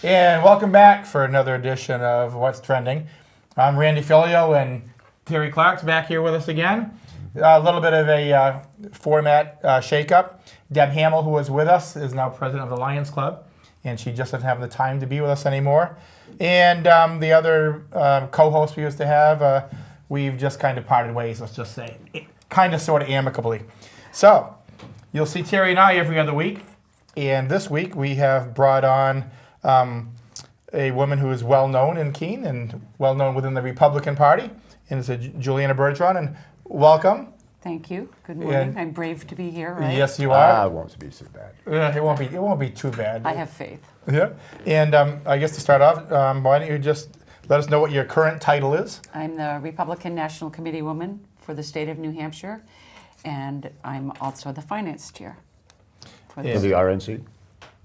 And welcome back for another edition of What's Trending. I'm Randy Filio, and Terry Clark's back here with us again. A little bit of a format shakeup. Deb Hamill, who was with us, is now president of the Lions Club, and she just doesn't have the time to be with us anymore. And the other co-host we used to have, we've just kind of parted ways, let's just say, kind of sort of amicably. So you'll see Terry and I every other week, and this week we have brought on a woman who is well known in Keene and well known within the Republican Party, and it's Juliana Bergeron. And welcome. Thank you. Good morning. I'm brave to be here, right? Yes, you are. It won't be so bad. Yeah, it won't be too bad. I have faith. Yeah. And I guess to start off, why don't you just let us know what your current title is? I'm the Republican National Committee woman for the state of New Hampshire, and I'm also the finance chair. For the RNC?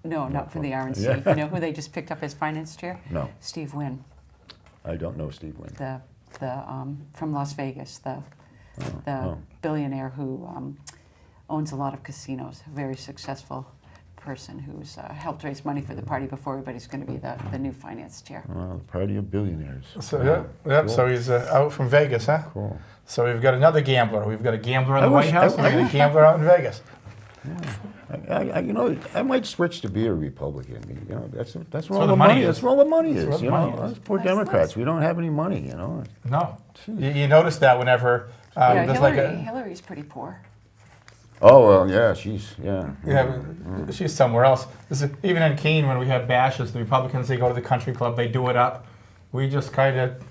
No, not for the RNC. Yeah. You know who they just picked up as finance chair? No. Steve Wynn, I don't know Steve Wynn. the from Las Vegas, the Oh. billionaire who owns a lot of casinos. A very successful person who's helped raise money for the party before, but he's going to be the new finance chair. Well, the party of billionaires. So yeah. Cool. So he's out from Vegas, huh? Cool. So we've got another gambler. We've got a gambler in the I wish- White House, and we've got a gambler out in Vegas. I might switch to be a Republican. You know, that's where all the the money money is. That's where all the money That's is. where the You money know, is. us poor That's Democrats, nice. we don't have any money. You know. No. You notice that whenever Yeah, there's like Hillary's pretty poor. Oh well, yeah, she's yeah. she's somewhere else. Even in Keene, when we have bashes, the Republicans, they go to the country club, they do it up. We just kind of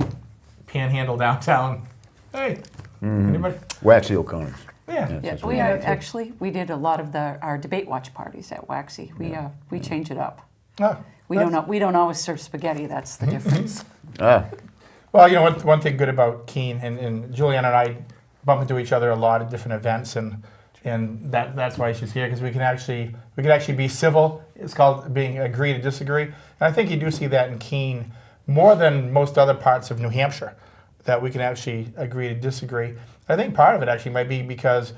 panhandle downtown. Hey, anybody? Waxy O'Connors. Yeah. Yeah, that's we what are actually we did a lot of our debate watch parties at Waxy. We change it up. Oh, We don't always serve spaghetti. That's the difference. Well, you know, one thing good about Keene, and Juliana and I bump into each other a lot at different events, and that's why she's here, because we can actually be civil. It's called being agree to disagree, and I think you do see that in Keene more than most other parts of New Hampshire, that we can actually agree to disagree. I think part of it actually might be because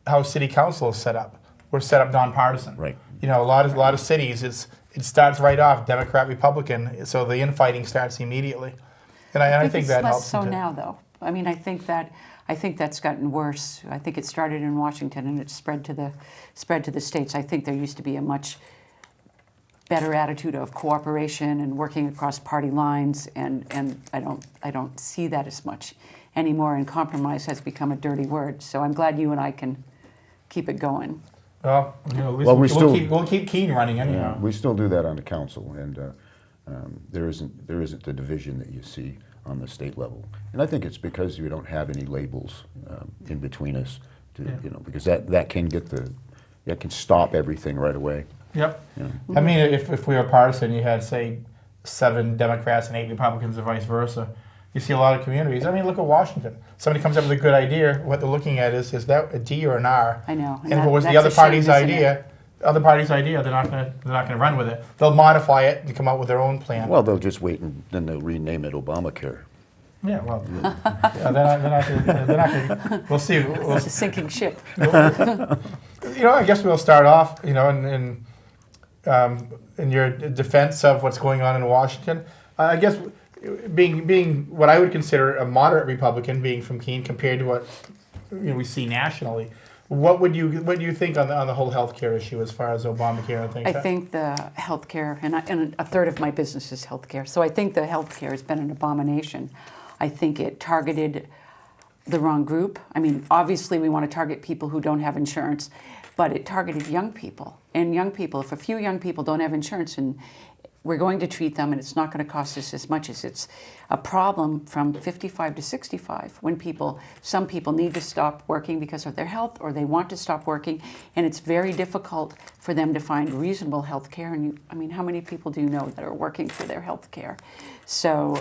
how city council is set up. We're set up nonpartisan. Right. You know, a lot of cities, it starts right off Democrat Republican, so the infighting starts immediately, and I think it's that less helps. so too. now, though. I mean, I think that's gotten worse. I think it started in Washington and it spread to the states. I think there used to be a much better attitude of cooperation and working across party lines, and I don't see that as much anymore. And compromise has become a dirty word. So I'm glad you and I can keep it going. Well, you know, at least Well, we'll keep Keene running anyhow. Yeah, we still do that on the council, and there isn't the division that you see on the state level. And I think it's because we don't have any labels in between us, because that can stop everything right away. Yep. Yeah. I mean, if we were partisan, you had, say, 7 Democrats and 8 Republicans, or vice versa. You see a lot of communities. I mean, look at Washington. Somebody comes up with a good idea. What they're looking at is that a D or an R? I know. And if it was the that's other a shame, party's isn't idea, it? they're not gonna run with it. They'll modify it and come up with their own plan. Well, they'll just wait and then they'll rename it Obamacare. Yeah. Well, they're not gonna. We'll see. It's a sinking ship. You know, I guess we'll start off. You know, in your defense of what's going on in Washington. I guess being what I would consider a moderate Republican, being from Keene, compared to what we see nationally, what do you think on the whole healthcare issue as far as Obamacare and things? I think the healthcare, and a third of my business is healthcare, so I think the healthcare has been an abomination. I think it targeted the wrong group. I mean, obviously we want to target people who don't have insurance, but it targeted young people. And young people, if a few young people don't have insurance, and we're going to treat them, and it's not going to cost us as much as it's a problem from 55 to 65 when some people need to stop working because of their health, or they want to stop working, and it's very difficult for them to find reasonable health care. And I mean, how many people do you know that are working for their health care? So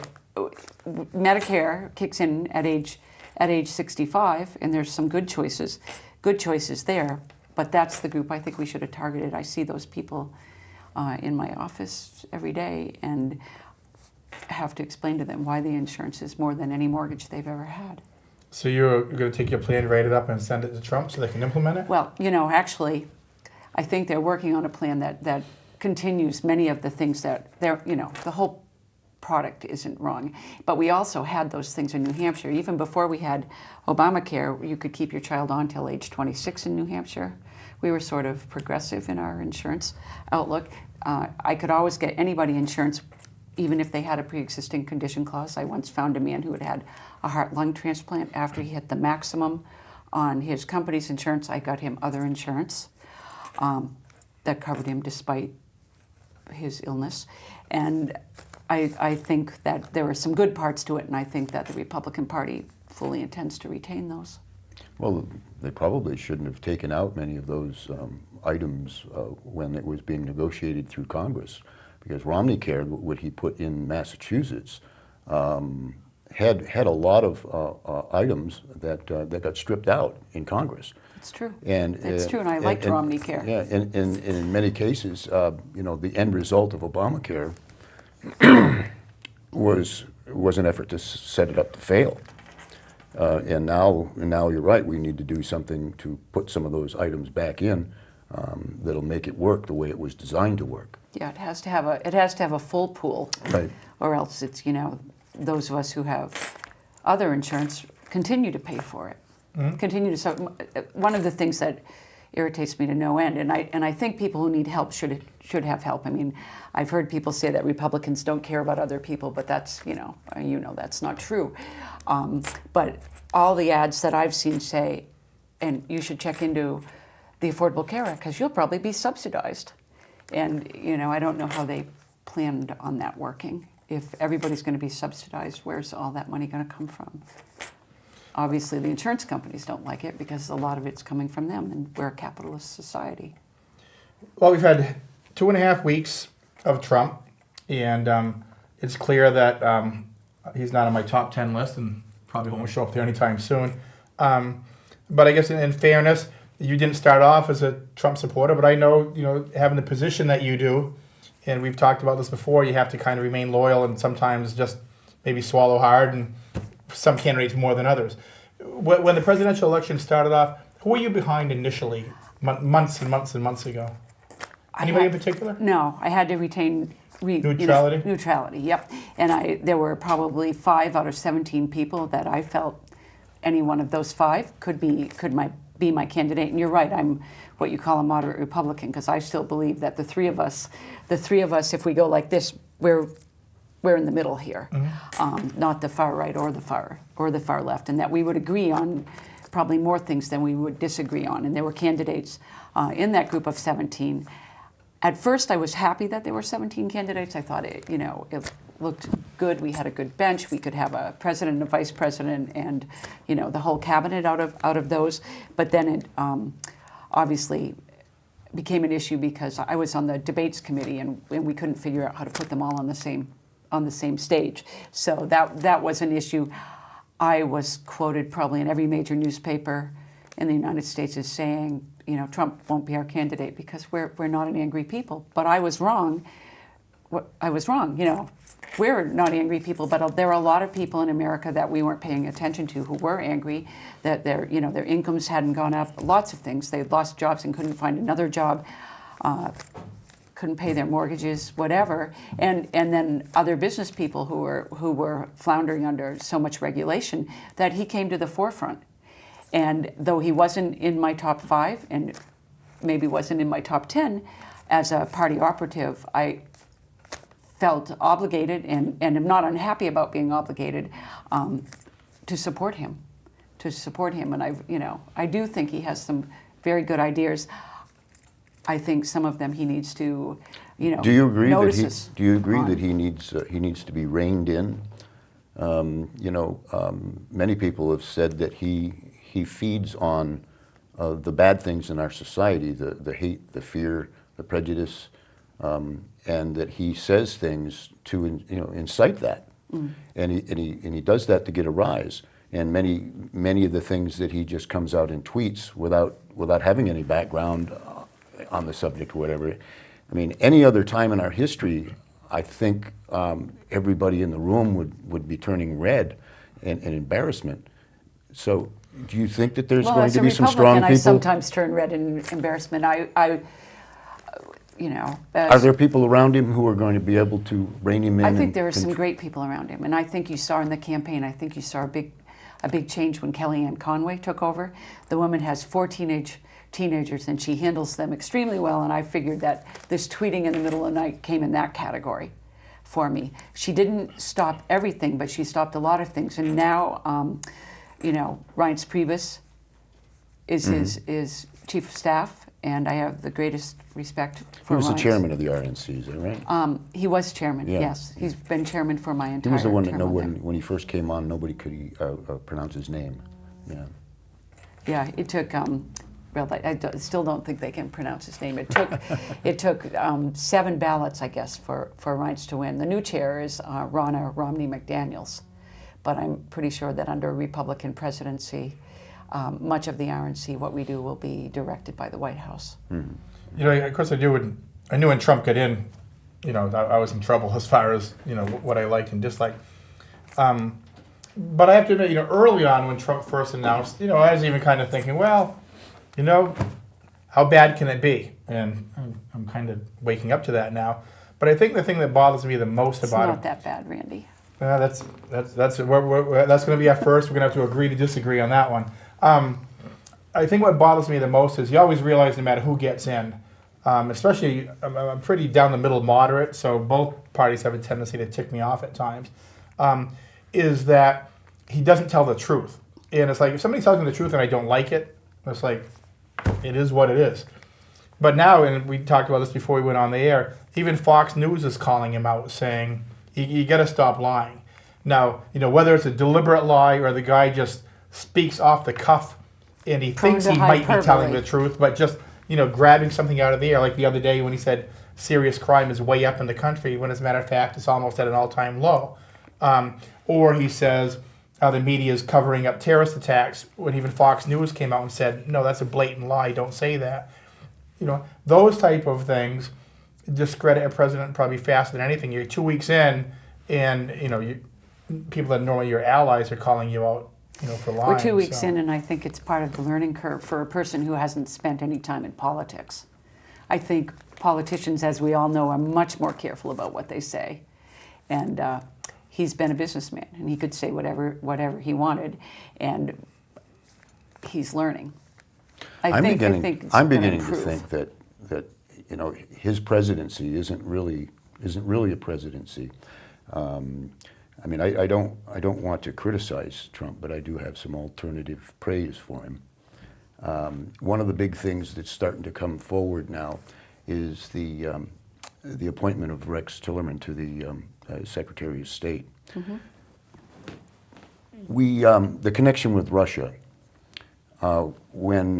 Medicare kicks in at age 65, and there's some good choices there, but that's the group I think we should have targeted. I see those people in my office every day and have to explain to them why the insurance is more than any mortgage they've ever had. So you're going to take your plan, write it up, and send it to Trump so they can implement it? Well, actually, I think they're working on a plan that continues many of the things that they're, the whole product isn't wrong. But we also had those things in New Hampshire. Even before we had Obamacare, you could keep your child on till age 26 in New Hampshire. We were sort of progressive in our insurance outlook. I could always get anybody insurance, even if they had a pre-existing condition clause. I once found a man who had had a heart-lung transplant. After he hit the maximum on his company's insurance, I got him other insurance that covered him despite his illness. And I think that there are some good parts to it, and I think that the Republican Party fully intends to retain those. Well, they probably shouldn't have taken out many of those items when it was being negotiated through Congress, because Romneycare, what he put in Massachusetts, had a lot of items that got stripped out in Congress. It's true. And it's true, and I liked Romneycare. Yeah, and in many cases, the end result of Obamacare was an effort to set it up to fail. And now you're right. We need to do something to put some of those items back in that'll make it work the way it was designed to work. Yeah, it has to have a full pool, Right. or else it's those of us who have other insurance continue to pay for it. Continue to. So one of the things that irritates me to no end, and I think people who need help should have help. I mean, I've heard people say that Republicans don't care about other people, but that's that's not true. But all the ads that I've seen say, and you should check into the Affordable Care Act because you'll probably be subsidized. And I don't know how they planned on that working. If everybody's going to be subsidized, where's all that money going to come from? Obviously, the insurance companies don't like it because a lot of it's coming from them, and we're a capitalist society. Well, we've had 2.5 weeks of Trump, and it's clear that he's not on my top 10 list and probably won't show up there anytime soon. But I guess in fairness, you didn't start off as a Trump supporter, but I know, having the position that you do, and we've talked about this before, you have to kind of remain loyal and sometimes just maybe swallow hard, and some candidates more than others. When the presidential election started off, who were you behind initially, months and months and months ago? Anybody in particular? No, I had to retain neutrality. Neutrality, yep. And there were probably 5 out of 17 people that I felt any one of those 5 could be my candidate. And you're right, I'm what you call a moderate Republican, because I still believe that the three of us, if we go like this, we're in the middle here, not the far right or the far left, and that we would agree on probably more things than we would disagree on. And there were candidates in that group of 17. At first, I was happy that there were 17 candidates. I thought it looked good. We had a good bench. We could have a president, a vice president, and the whole cabinet out of those. But then it obviously became an issue because I was on the debates committee, and we couldn't figure out how to put them all on the same stage. So that was an issue. I was quoted probably in every major newspaper in the United States as saying, Trump won't be our candidate because we're not an angry people. But I was wrong. I was wrong. We're not angry people, but there are a lot of people in America that we weren't paying attention to who were angry, that their incomes hadn't gone up, lots of things. They lost jobs and couldn't find another job, couldn't pay their mortgages, whatever. And then other business people who were floundering under so much regulation that he came to the forefront. And though he wasn't in my top 5 and maybe wasn't in my top 10, as a party operative, I felt obligated and am not unhappy about being obligated to support him. And I do think he has some very good ideas. I think some of them he needs to, Do you agree notices that he? Do you agree on. that he needs to be reined in? Many people have said that he feeds on the bad things in our society, the hate, the fear, the prejudice, and that he says things to incite that, and he does that to get a rise. And many of the things that he just comes out in tweets without having any background on the subject or whatever. I mean, any other time in our history, I think everybody in the room would be turning red in embarrassment. So, do you think that there's going to be some strong people? I sometimes turn red in embarrassment. you know. Are there people around him who are going to be able to rein him in? I think there are some great people around him, and I think you saw in the campaign. I think you saw a big change when Kellyanne Conway took over. The woman has 4 teenagers, and she handles them extremely well. And I figured that this tweeting in the middle of the night came in that category for me. She didn't stop everything, but she stopped a lot of things. And now, you know, Reince Priebus is his chief of staff, and I have the greatest respect for He was the Reince. chairman of the RNC, is that right? He was chairman, Yeah. yes. He's been chairman for my He entire was the one that term on there. when he first came on, nobody could pronounce his name. Yeah. Yeah, it took. Well, still don't think they can pronounce his name. It took 7 ballots, I guess, for Reince to win. The new chair is Ronna Romney McDaniels, but I'm pretty sure that under a Republican presidency, much of the RNC, what we do, will be directed by the White House. You know, of course, I knew when Trump got in, you know, I was in trouble as far as, you know, what I liked and disliked. But I have to admit, you know, early on when Trump first announced, you know, I was even kind of thinking, well, you know, how bad can it be? And I'm kind of waking up to that now. But I think the thing that bothers me the most It's about not him, that bad, Randy. that's going to be our first. We're going to have to agree to disagree on that one. I think what bothers me the most is you always realize no matter who gets in, especially I'm pretty down the middle moderate, so both parties have a tendency to tick me off at times, is that he doesn't tell the truth. And it's like if somebody tells me the truth and I don't like it, it's like it is what it is. But now, and we talked about this before we went on the air, even Fox News is calling him out saying, you got to stop lying. Now, you know, whether it's a deliberate lie or the guy just speaks off the cuff and he Prone thinks to he might be telling hyperbole. the truth, but just, you know, grabbing something out of the air, like the other day when he said serious crime is way up in the country, when as a matter of fact it's almost at an all-time low. Or he says the media is covering up terrorist attacks, when even Fox News came out and said, no, that's a blatant lie, don't say that. You know, those type of things discredit a president probably faster than anything. You're 2 weeks in, and you know, people that are normally your allies are calling you out, you know, for lying. We're 2 weeks so. in, and I think it's part of the learning curve for a person who hasn't spent any time in politics. I think politicians, as we all know, are much more careful about what they say. And he's been a businessman, and he could say whatever he wanted, and he's learning. I'm beginning it's to gonna improve. think that you know, his presidency isn't really a presidency. I mean, I don't want to criticize Trump, but I do have some alternative praise for him. One of the big things that's starting to come forward now is the appointment of Rex Tillerson to the Secretary of State. Mm-hmm. The connection with Russia. When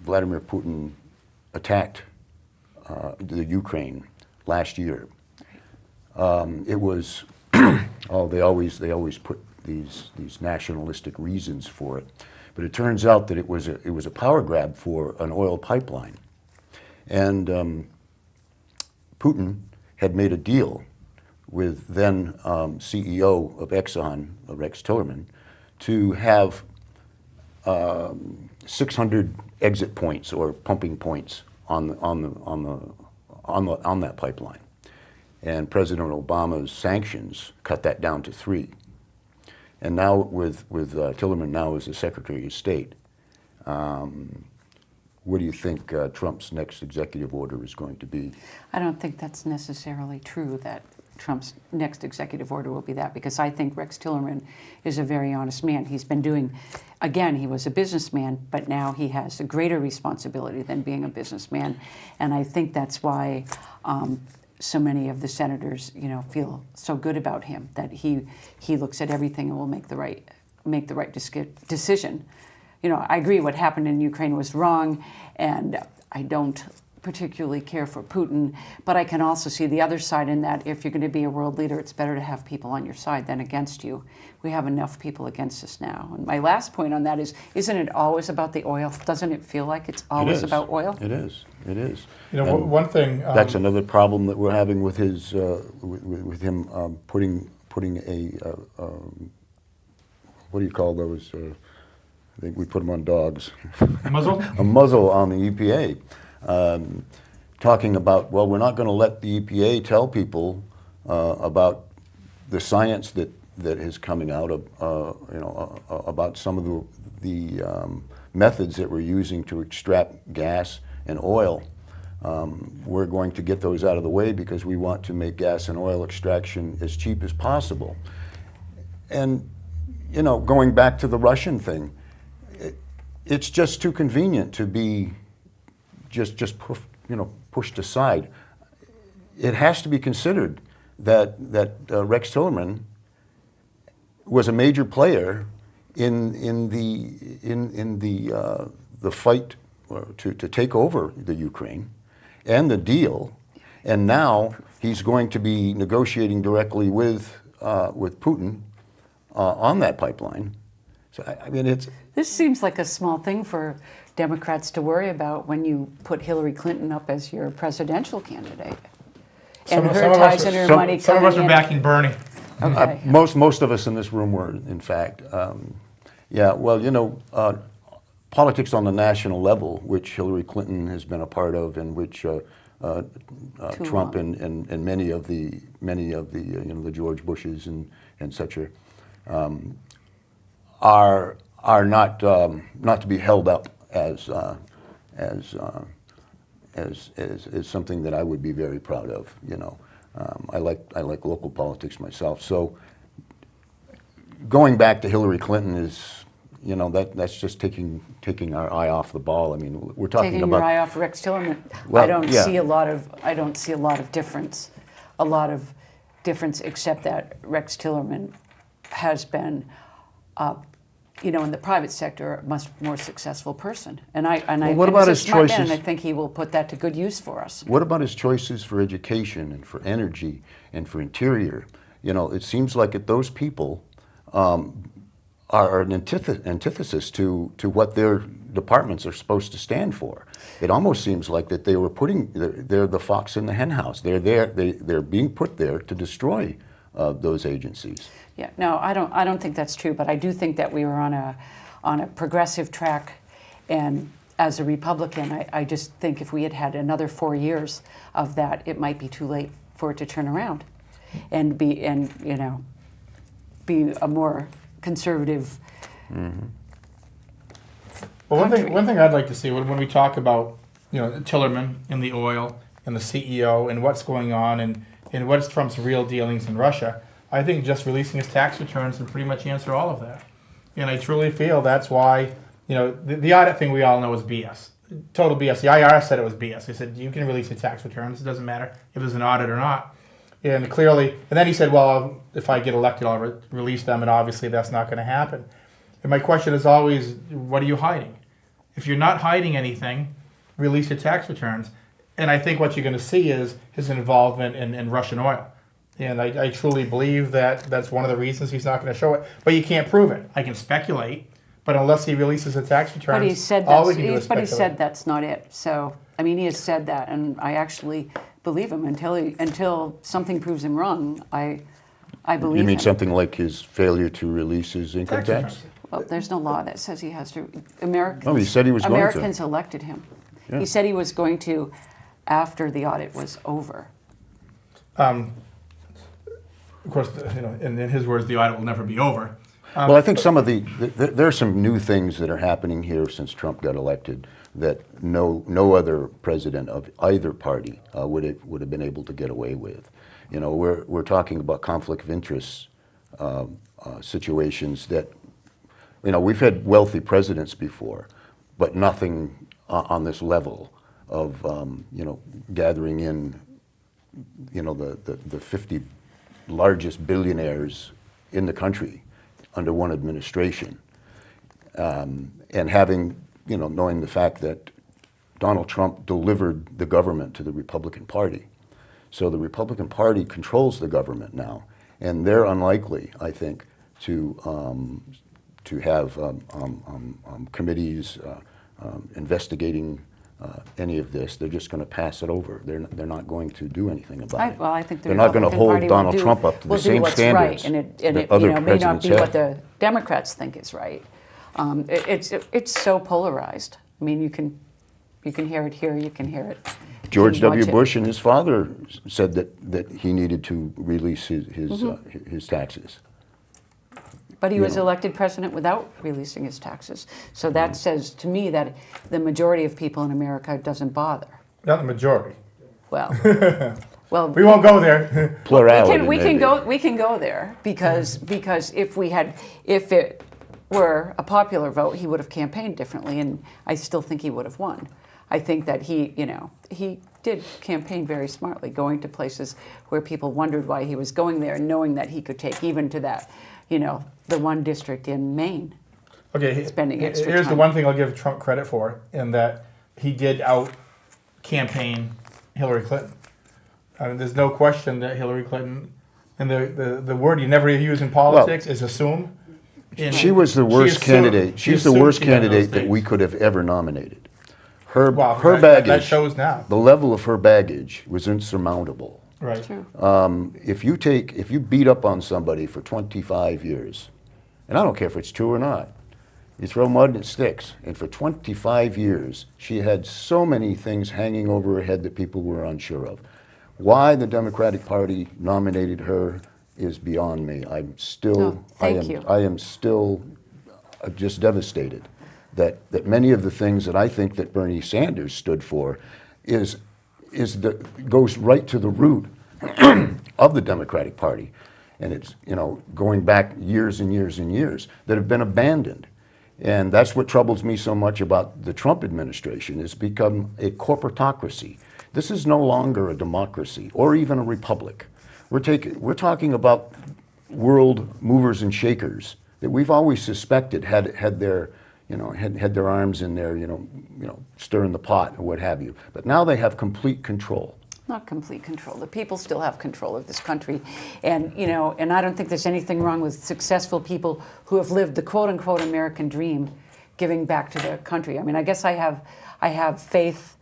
Vladimir Putin attacked the Ukraine last year, it was they always put these nationalistic reasons for it, but it turns out that it was a power grab for an oil pipeline, and Putin had made a deal with then CEO of Exxon, Rex Tillerson, to have 600 exit points or pumping points on that pipeline, and President Obama's sanctions cut that down to 3. And now with Tillerson now as the Secretary of State, what do you think Trump's next executive order is going to be? I don't think that's necessarily true, that Trump's next executive order will be that, because I think Rex Tillerson is a very honest man. He's been doing, again, he was a businessman, but now he has a greater responsibility than being a businessman. And I think that's why so many of the senators, you know, feel so good about him, that he looks at everything and will make the right decision. You know, I agree what happened in Ukraine was wrong, and I don't particularly care for Putin, but I can also see the other side in that if you're going to be a world leader, it's better to have people on your side than against you. We have enough people against us now. And my last point on that is, isn't it always about the oil? Doesn't it feel like it's always about oil? It is. It is. You know, And one thing. that's another problem that we're having with his with him putting a what do you call those? I think we put them on dogs. Muzzle? A muzzle on the EPA. talking about, well, we're not going to let the EPA tell people about the science that is coming out of, about some of the methods that we're using to extract gas and oil. We're going to get those out of the way because we want to make gas and oil extraction as cheap as possible. And, going back to the Russian thing, it's just too convenient to be just pushed aside. It has to be considered that Rex Tillerman was a major player in the fight to take over the Ukraine and the deal, and now he's going to be negotiating directly with Putin on that pipeline. So I mean, This seems like a small thing for Democrats to worry about when you put Hillary Clinton up as your presidential candidate. And her ties and her money Some of coming us are in. backing Bernie. Okay. most of us in this room were, in fact. Yeah, well, politics on the national level, which Hillary Clinton has been a part of, and which Trump and many of the the George Bushes and such are not to be held up as something that I would be very proud of. I like local politics myself. So going back to Hillary Clinton is, that's just taking our eye off the ball. I mean, we're talking Taking about your eye off Rex Tillerman. Well, I don't yeah. see a lot of difference, except that Rex Tillerman has been, in the private sector, a much more successful person. And what and about he's his a smart man, choices? and I think he will put that to good use for us. What about his choices for education and for energy and for interior? It seems like those people are an antithesis to what their departments are supposed to stand for. It almost seems like that they were they're the fox in the hen house. They're there. They're being put there to destroy those agencies. Yeah, no, I don't think that's true, but I do think that we were on a progressive track, and as a Republican, I just think if we had had another 4 years of that, it might be too late for it to turn around, and be a more conservative. Well, one thing I'd like to see when we talk about Tillerman and the oil and the CEO and what's going on and what's Trump's real dealings in Russia, I think just releasing his tax returns would pretty much answer all of that. And I truly feel that's why the audit thing we all know is BS, total BS. The IRS said it was BS. They said you can release your tax returns; it doesn't matter if there's an audit or not. And clearly, and then he said, well, if I get elected, I'll release them, and obviously that's not going to happen. And my question is always, what are you hiding? If you're not hiding anything, release your tax returns. And I think what you're going to see is his involvement in Russian oil. And I truly believe that that's one of the reasons he's not going to show it. But you can't prove it. I can speculate, but unless he releases the tax returns, But he said all we can do is but he speculate. said that's not it. So I mean, he has said that, and I actually believe him until something proves him wrong. I believe You mean him. something like his failure to release his income Tax tax? returns. Well, there's no law that says he has to. Americans. Oh, he said he was going to. Americans elected him. Yeah. He said he was going to after the audit was over. Of course, in his words, the audit will never be over. Well, I think some of there are some new things that are happening here since Trump got elected that no other president of either party would have been able to get away with. We're talking about conflict of interest situations that, we've had wealthy presidents before, but nothing on this level of gathering in the 50 largest billionaires in the country under one administration, and having, knowing the fact that Donald Trump delivered the government to the Republican Party. So the Republican Party controls the government now, and they're unlikely, I think, to have committees investigating any of this. They're just going to pass it over. They're not going to do anything about it. Well, I think the they're not going to Republican hold Party Donald Trump up to the same what's standards right, and that it other may not presidents be have. what the Democrats think is right. It's so polarized. I mean, you can You can hear it here. You can hear it. George You can watch W. it. Bush and his father said that he needed to release his taxes. But he you was know. elected president without releasing his taxes. So that says to me that the majority of people in America doesn't bother. Not the majority. Well, well, We won't go there. Plurality. we can maybe. go there because if it were a popular vote, he would have campaigned differently, and I still think he would have won. I think that he did campaign very smartly, going to places where people wondered why he was going there, and knowing that he could take even to that, the one district in Maine. Okay, Spending extra here's the time. one thing I'll give Trump credit for, in that he did out campaign Hillary Clinton. I mean, there's no question that Hillary Clinton, and the word you never use in politics is assume. And She was the worst assumed- candidate. she She's the assumed worst she had those candidate that states. we could have ever nominated. Her Well, her that baggage, shows now. the level of her baggage was insurmountable. Right. True. If you beat up on somebody for 25 years, and I don't care if it's true or not, you throw mud and it sticks. And for 25 years, she had so many things hanging over her head that people were unsure of. Why the Democratic Party nominated her is beyond me. I'm still, No, thank you. I am still just devastated that many of the things that I think that Bernie Sanders stood for goes right to the root of the Democratic Party. And it's, going back years and years and years that have been abandoned. And that's what troubles me so much about the Trump administration. It's become a corporatocracy. This is no longer a democracy or even a republic. We're talking about world movers and shakers that we've always suspected had their arms in there, stirring the pot or what have you. But now they have complete control. Not complete control. The people still have control of this country, and and I don't think there's anything wrong with successful people who have lived the quote unquote American dream, giving back to their country. I mean, I guess I have faith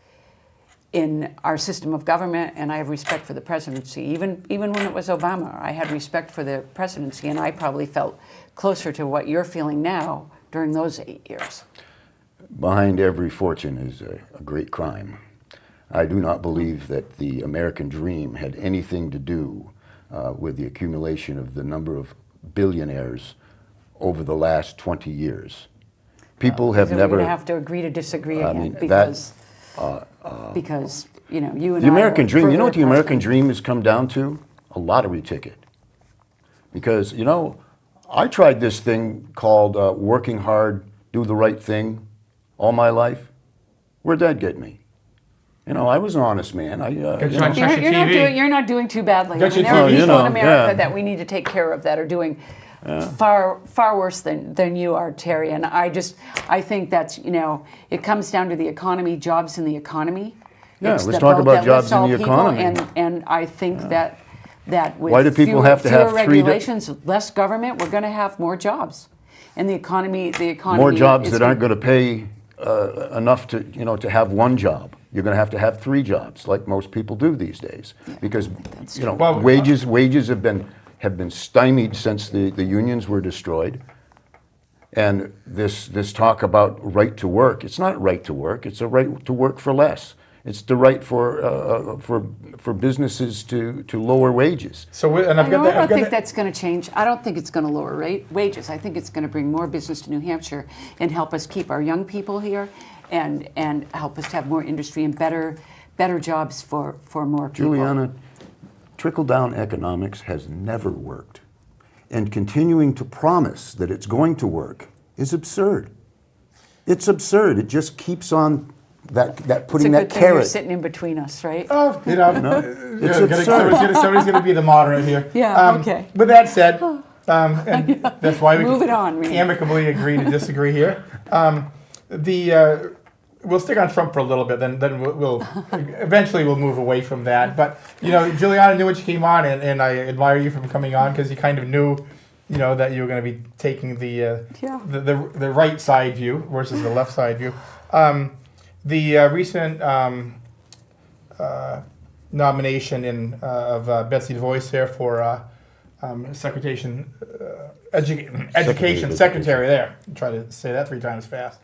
in our system of government, and I have respect for the presidency. Even when it was Obama, I had respect for the presidency, and I probably felt closer to what you're feeling now during those 8 years. Behind every fortune is a great crime. I do not believe that the American dream had anything to do with the accumulation of the number of billionaires over the last 20 years. People have So never... we're going to have to agree to disagree again, mean, because you and I The American are dream, you know what the further apart American than- dream has come down to? A lottery ticket. Because, I tried this thing called working hard, do the right thing all my life. Where'd that get me? I was an honest man. Good You know, job. Check your TV. You're not doing too badly. Got your There are TV. people in Yeah. America that we need to take care of that are doing far worse than you are, Terry. And I think that's it comes down to the economy, jobs in the economy. Yeah, It's let's the talk boat about that jobs lifts in all the people, economy. And I think that with Why do people fewer, have to have fewer three regulations, less government, we're going to have more jobs, and the economy. more jobs is that aren't going to pay enough to have one job. You're going to have 3 jobs, like most people do these days, because that's Well, wages have been stymied since the unions were destroyed. And this talk about right to work, it's not right to work. It's a right to work for less. It's the right for businesses to lower wages. So, and I've got I that. don't I've got think that. that's going to change. I don't think it's going to lower wages. I think it's going to bring more business to New Hampshire and help us keep our young people here, and help us to have more industry and better jobs for more people. Juliana, trickle-down economics has never worked. And continuing to promise that it's going to work is absurd. It's absurd. It just keeps on that It's putting a that good thing you're carrot. sitting in between us, right? Oh, It's absurd. somebody's going to be the moderator here. Yeah, okay. With that said, and that's why we Move it on, Randy. amicably agree to disagree here. We'll stick on Trump for a little bit, then we'll eventually we'll move away from that. But Juliana knew when she came on, and I admire you for coming on, because you kind of knew, that you were going to be taking the right side view versus the left side view. The recent nomination of Betsy DeVos there for Education Secretary there. Try to say that 3 times fast.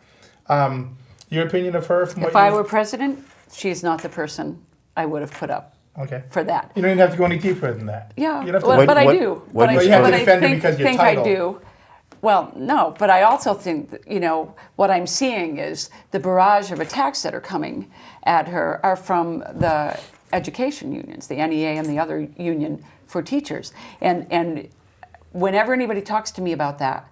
Your opinion of her? From If what I you- were president, she's not the person I would have put up okay. for that. You don't even have to go any deeper than that. Yeah, You don't have to well, What- but I what- do. what But do I, you You have to but I defend her think, because your think I title. do. Well, no, but I also think that, what I'm seeing is the barrage of attacks that are coming at her are from the education unions, the NEA and the other union for teachers. And whenever anybody talks to me about that,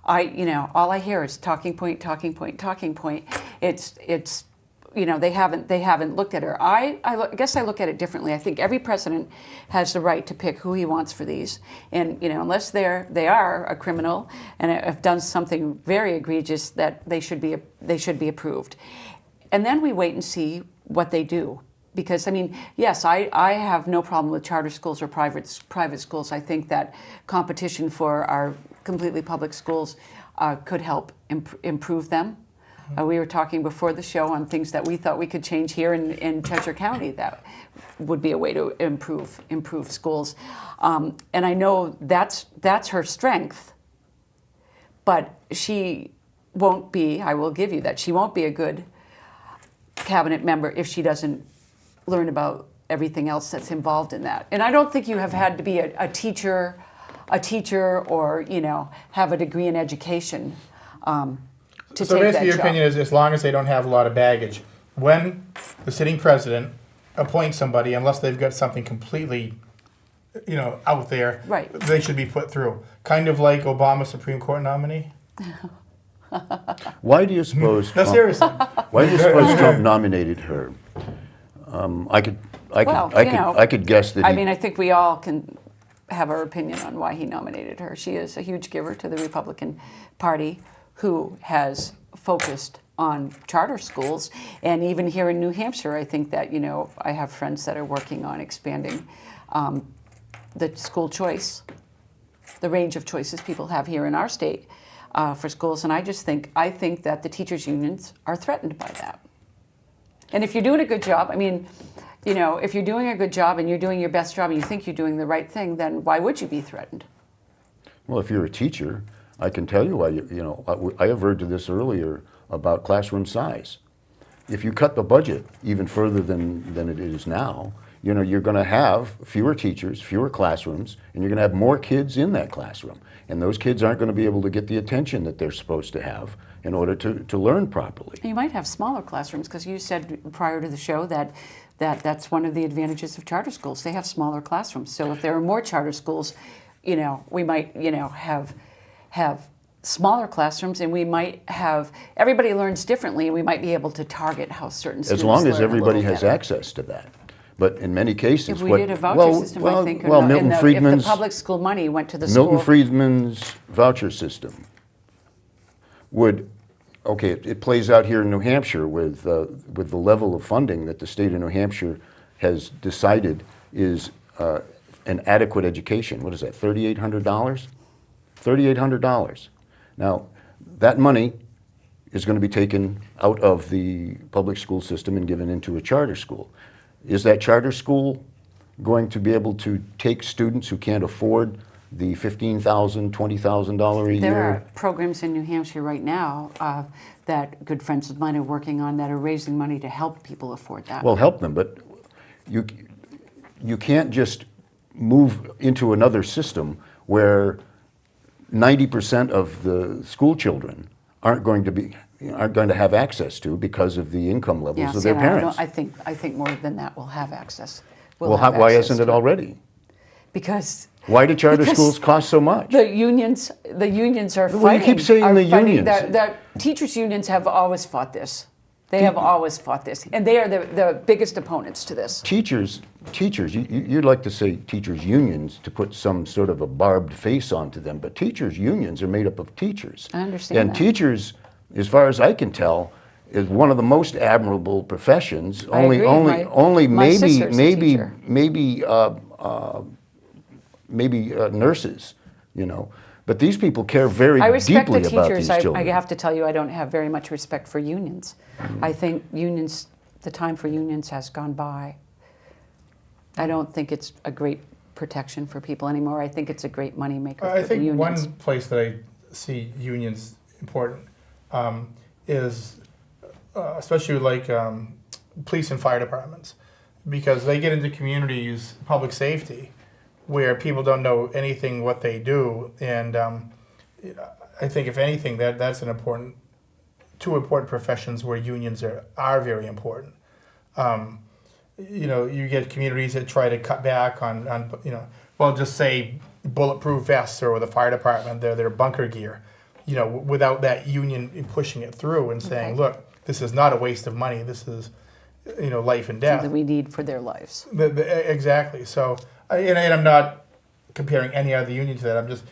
all I hear is talking point, talking point, talking point. It's they haven't looked at her. I guess I look at it differently. I think every president has the right to pick who he wants for these, and unless they are a criminal and have done something very egregious, that they should be approved, and then we wait and see what they do. Because yes, I have no problem with charter schools or private schools. I think that competition for our completely public schools could help improve them. We were talking before the show on things that we thought we could change here in Cheshire County that would be a way to improve schools. And I know that's her strength, but she won't be, I will give you that, she won't be a good cabinet member if she doesn't learn about everything else that's involved in that. And I don't think you have had to be a teacher or have a degree in education to So take basically, that your job. opinion is, as long as they don't have a lot of baggage, when the sitting president appoints somebody, unless they've got something completely, out there, Right. they should be put through. Kind of like Obama's Supreme Court nominee. Why do you suppose? No, Trump, seriously. Why do you suppose Trump nominated her? I could guess that. I think we all can have our opinion on why he nominated her. She is a huge giver to the Republican Party who has focused on charter schools. And even here in New Hampshire, I think that, I have friends that are working on expanding the school choice, the range of choices people have here in our state for schools. And I think that the teachers' unions are threatened by that. And if you're doing a good job, if you're doing a good job and you're doing your best job and you think you're doing the right thing, then why would you be threatened? Well, if you're a teacher, I can tell you why. I averred to this earlier about classroom size. If you cut the budget even further than it is now, you're going to have fewer teachers, fewer classrooms, and you're going to have more kids in that classroom. And those kids aren't going to be able to get the attention that they're supposed to have in order to learn properly. You might have smaller classrooms because you said prior to the show that's one of the advantages of charter schools. They have smaller classrooms. So if there are more charter schools, we might have smaller classrooms, and we might have everybody learns differently, and we might be able to target how certain students As long as learn a everybody little has better. access to that. But in many cases, If we did a voucher system, I think, Milton if the Friedman's public school money went to the Milton school. Friedman's voucher system would, it plays out here in New Hampshire with the level of funding that the state of New Hampshire has decided is an adequate education. What is that, $3,800? $3,800. Now, that money is going to be taken out of the public school system and given into a charter school. Is that charter school going to be able to take students who can't afford the $15,000, $20,000 a year? There are programs in New Hampshire right now that good friends of mine are working on that are raising money to help people afford that. Well, help them, but you can't just move into another system where 90% of the school children aren't going to have access to because of the income levels Yeah, of see, their parents. I think more than that will have access. Will Well, have why access isn't it to already? Because Why do charter Because schools cost so much? the unions are fighting. Well, you keep saying are the fighting. unions. The teachers' unions have always fought this. They have always fought this, and they are the biggest opponents to this. Teachers, you'd like to say teachers' unions to put some sort of a barbed face onto them, but teachers' unions are made up of teachers. I understand And that. teachers, as far as I can tell, is one of the most admirable professions. I agree. Only My sister's a maybe teacher. nurses, But these people care very I respect deeply the about teachers. these children. I have to tell you, I don't have very much respect for unions. I think unions, the time for unions has gone by. I don't think it's a great protection for people anymore. I think it's a great moneymaker for I the think unions. one place that I see unions important is especially like police and fire departments, because they get into communities, public safety, where people don't know anything what they do, and I think if anything that's an important, two important professions where unions are very important. You get communities that try to cut back on well, just say bulletproof vests, or the fire department, their bunker gear, without that union pushing it through and saying, Okay. look, this is not a waste of money. This is, life and death. That we need for their lives. Exactly. So, and I'm not comparing any other union to that. I'm just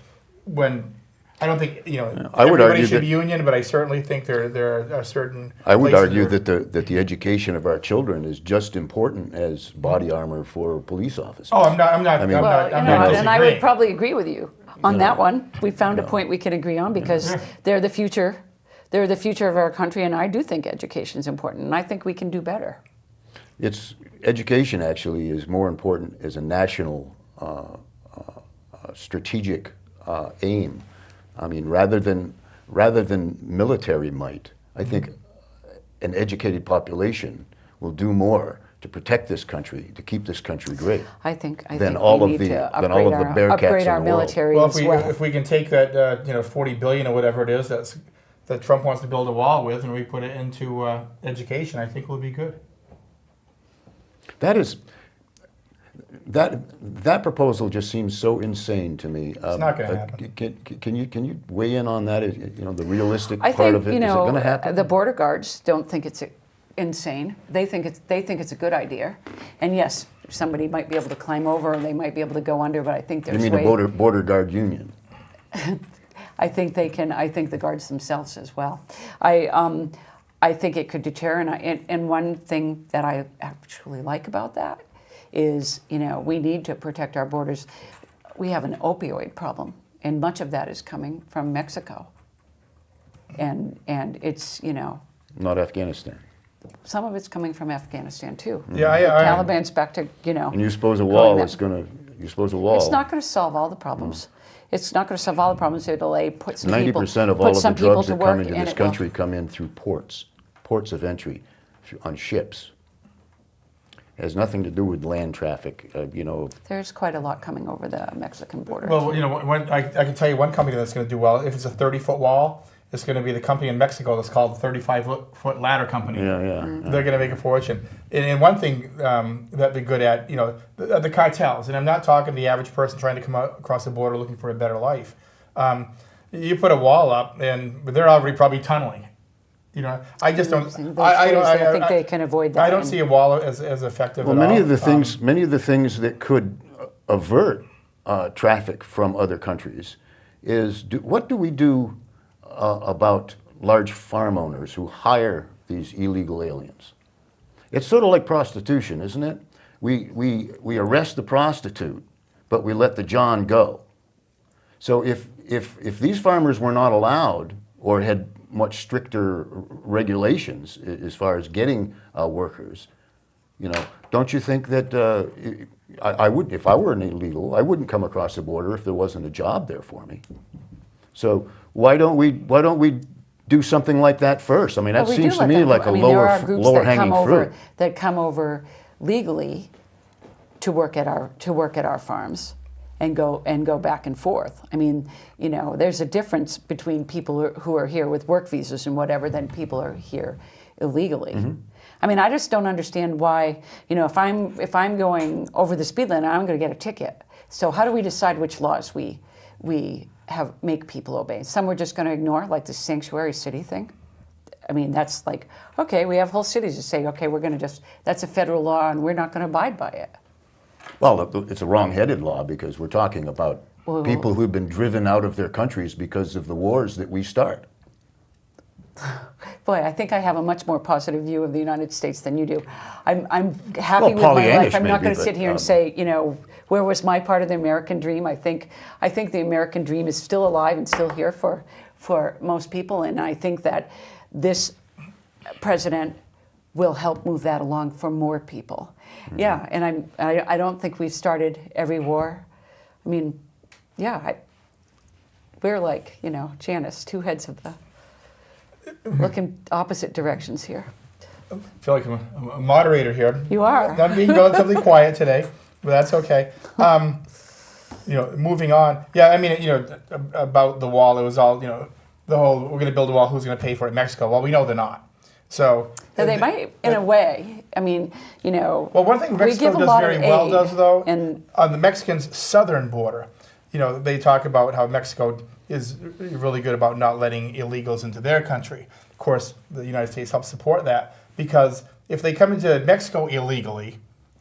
I don't think I would everybody argue should that- be union, but I certainly think there are certain. I would places argue where- that the education of our children is just important as body armor for police officers. Oh, I'm not. I mean- Well, I'm not and I would disagreeing. probably agree with you on that one. We found a point we can agree on because they're the future. They're the future of our country, and I do think education is important, and I think we can do better. It's education actually is more important as a national strategic aim. I mean, rather than military might, I think an educated population will do more to protect this country, to keep this country great. I think Than we all of need the- to than all of the Bearcats upgrade in our the world. military Well, as well. if we can take that $40 billion or whatever it is that Trump wants to build a wall with, and we put it into education, I think we'll be good. That proposal just seems so insane to me. It's not gonna happen. Can you weigh in on that? The realistic I part think of it. Is it going to happen? the border guards don't think it's insane. They think it's a good idea, and yes, somebody might be able to climb over, and they might be able to go under. But I think You there's mean the way. border guard union? I think they can. I think the guards themselves as well. I think it could deter. And one thing that I actually like about that is, we need to protect our borders. We have an opioid problem, and much of that is coming from Mexico. And it's, Not Afghanistan. some of it's coming from Afghanistan too. Yeah, The Taliban's back to, And you suppose a wall that- is going to? You suppose a wall? It's not going to solve all the problems. It's not going to solve all the problems. It'll put some 90% of put all of the some people drugs to that come work, into and this it will- country come in through ports of entry, on ships. It has nothing to do with land traffic. There's quite a lot coming over the Mexican border. Well, I can tell you one company that's going to do well. If it's a 30-foot wall, it's going to be the company in Mexico that's called the 35-foot ladder company. Yeah. They're going to make a fortune. And one thing that they're good at, the cartels. And I'm not talking the average person trying to come across the border looking for a better life. You put a wall up, but they're already probably tunneling. I just don't. I think they can avoid that. I don't see a wall as effective. Well, at many all. of the things that could avert traffic from other countries is what do we do about large farm owners who hire these illegal aliens? It's sort of like prostitution, isn't it? We arrest the prostitute, but we let the John go. So if these farmers were not allowed or had much stricter regulations as far as getting workers, don't you think that I would, if I were an illegal, I wouldn't come across the border if there wasn't a job there for me. So why don't we do something like that first? I mean, that Well, we seems do to let me them- like a there are groups lower that hanging come fruit. that come over legally to work at our farms and go back and forth. I mean, there's a difference between people who are here with work visas and whatever than people who are here illegally. Mm-hmm. I mean, I just don't understand why, if I'm going over the speed limit, I'm going to get a ticket. So how do we decide which laws we make people obey? Some we're just going to ignore, like the sanctuary city thing. I mean, that's like, okay, we have whole cities that say, okay, that's a federal law and we're not going to abide by it. Well, it's a wrong-headed law because we're talking about people who've been driven out of their countries because of the wars that we start. Boy, I think I have a much more positive view of the United States than you do. I'm happy with my Pollyannish life. I'm not maybe, going to sit but, here and say, where was my part of the American dream? I think the American dream is still alive and still here for most people, and I think that this president will help move that along for more people. Mm-hmm. Yeah, and I don't think we've started every war. I mean, yeah, we're like, Janus, two heads of the looking opposite directions here. I feel like I'm a moderator here. You are. Not being relatively quiet today, but that's okay. Moving on. Yeah, I mean, about the wall, it was all, the whole, we're going to build a wall, who's going to pay for it? Mexico. Well, we know they're not. So. They might, in a way. I mean, Well, one thing we give Mexico a does lot very of well, aid, does, though, and on the Mexicans' southern border, they talk about how Mexico is really good about not letting illegals into their country. Of course, the United States helps support that, because if they come into Mexico illegally,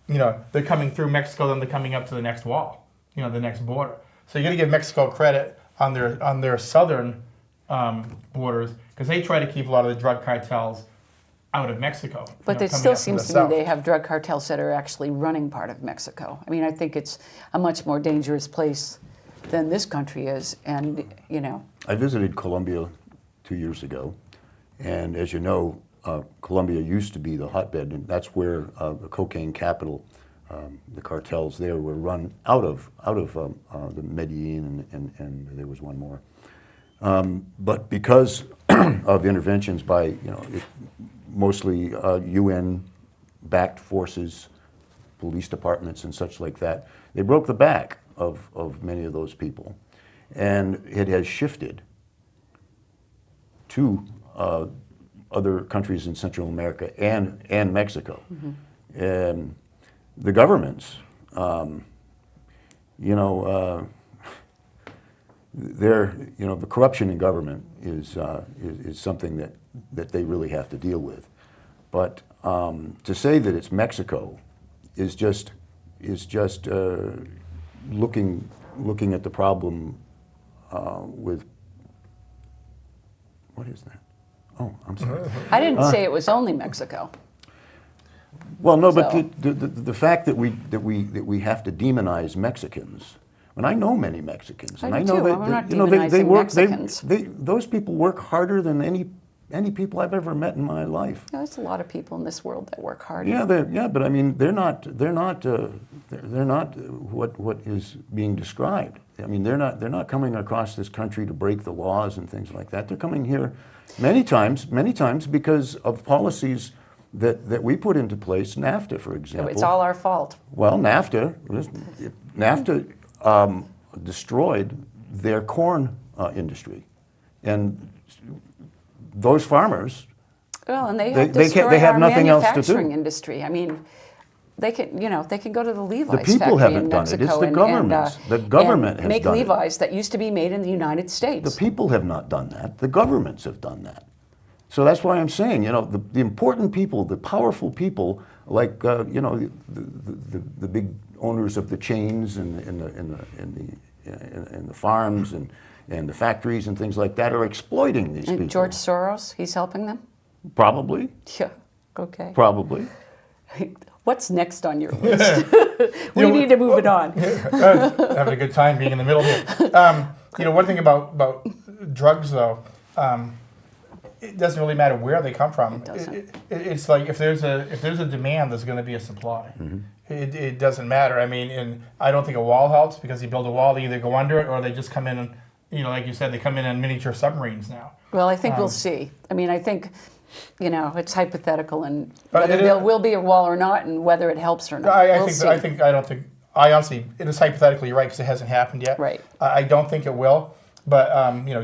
they're coming through Mexico, then they're coming up to the next wall, the next border. So you got to give Mexico credit on their southern borders, because they try to keep a lot of the drug cartels out of Mexico. But it still seems to me they have drug cartels that are actually running part of Mexico. I mean, I think it's a much more dangerous place than this country is, and I visited Colombia 2 years ago, and as you know, Colombia used to be the hotbed, and that's where the cocaine capital, the cartels there were run out of the Medellin, and there was one more. But because of interventions by mostly UN-backed forces, police departments, and such like that, they broke the back of many of those people, and it has shifted to other countries in Central America and Mexico. Mm-hmm. And the governments, the corruption in government is something that they really have to deal with. But to say that it's Mexico is just looking at the problem with, what is that? Oh, I'm sorry. I didn't say it was only Mexico. Well, no, but So- the fact that we have to demonize Mexicans. And I know many Mexicans, and I I do know too. that I'm not they demonizing work. Mexicans. Those people work harder than any people I've ever met in my life. There's a lot of people in this world that work hard. Yeah, but I mean, they're not what is being described. I mean, they're not coming across this country to break the laws and things like that. They're coming here many times because of policies that we put into place. NAFTA, for example. It's all our fault. Well, NAFTA destroyed their corn industry, and those farmers. Well, and they They have our nothing else to do. manufacturing industry. I mean, they can go to the Levi's people factory haven't in done it. Mexico It's the governments. The government has make done it. Levi's that used to be made in the United States. The people have not done that. The governments have done that. So that's why I'm saying, the important people, the powerful people, like the big owners of the chains and the farms and the factories and things like that are exploiting these And people. George Soros, he's helping them? Probably. Yeah, okay. Probably. What's next on your list? We need to move it on. Having a good time being in the middle here. One thing about drugs, though, it doesn't really matter where they come from. It doesn't. It's like if there's a demand, there's going to be a supply. Mm-hmm. It doesn't matter. I mean, and I don't think a wall helps, because you build a wall, they either go under it or they just come in and, like you said, they come in on miniature submarines now. Well, I think we'll see. I mean, I think, it's hypothetical, and But whether it- there will be a wall or not, and whether it helps or not. I We'll think see. I honestly, it is hypothetically, you're right, because it hasn't happened yet. Right. I don't think it will, but